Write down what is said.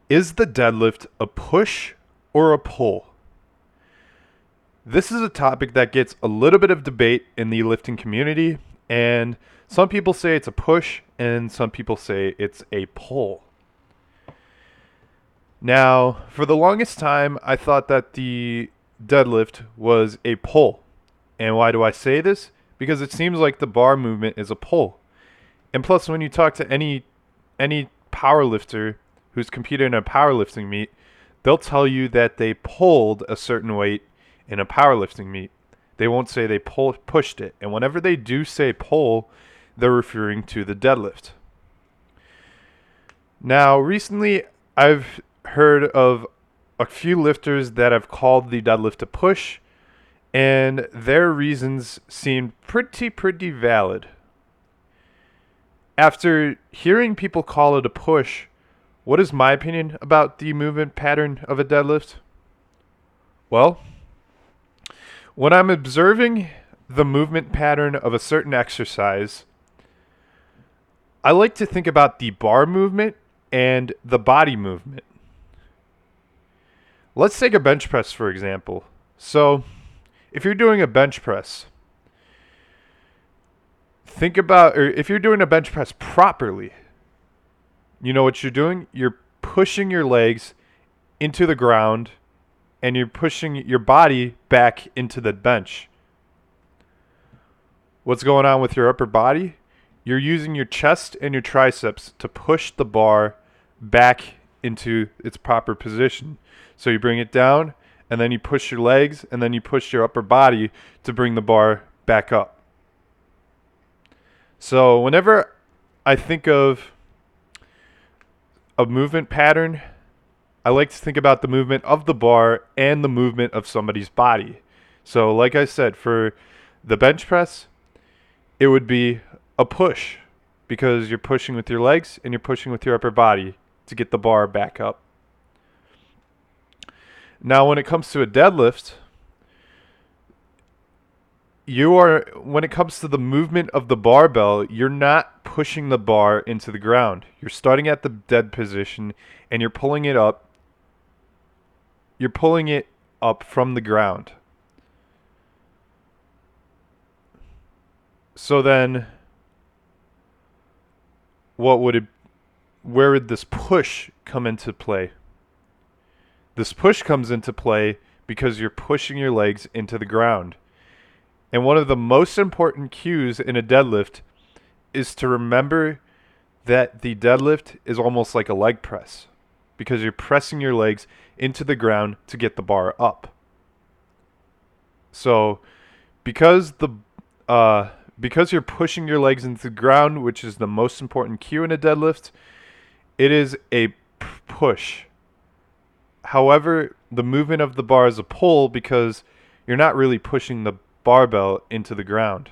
Is the deadlift a push or a pull? This is a topic that gets a little bit of debate in the lifting community, and some people say it's a push, and some people say it's a pull. Now, for the longest time, I thought that the deadlift was a pull. And why do I say this? Because it seems like the bar movement is a pull. And plus, when you talk to any power lifter who's competed in a powerlifting meet, they'll tell you that they pulled a certain weight in a powerlifting meet. They won't say they pushed it. And whenever they do say pull, they're referring to the deadlift. Now, recently, I've heard of a few lifters that have called the deadlift a push, and their reasons seemed pretty valid. After hearing people call it a push, what is my opinion about the movement pattern of a deadlift? Well, when I'm observing the movement pattern of a certain exercise, I like to think about the bar movement and the body movement. Let's take a bench press, for example. So, if you're doing a bench press, if you're doing a bench press properly, you know what you're doing? You're pushing your legs into the ground and you're pushing your body back into the bench. What's going on with your upper body? You're using your chest and your triceps to push the bar back into its proper position. So you bring it down, and then you push your legs, and then you push your upper body to bring the bar back up. So whenever I think of a movement pattern, I like to think about the movement of the bar and the movement of somebody's body. So like I said, for the bench press, it would be a push because you're pushing with your legs and you're pushing with your upper body to get the bar back up. Now, when it comes to a deadlift, when it comes to the movement of the barbell, you're not pushing the bar into the ground. You're starting at the dead position and you're pulling it up. You're pulling it up from the ground. So then, where would this push come into play? This push comes into play because you're pushing your legs into the ground. And one of the most important cues in a deadlift is to remember that the deadlift is almost like a leg press because you're pressing your legs into the ground to get the bar up. So because you're pushing your legs into the ground, which is the most important cue in a deadlift, it is a push. However, the movement of the bar is a pull because you're not really pushing the barbell into the ground.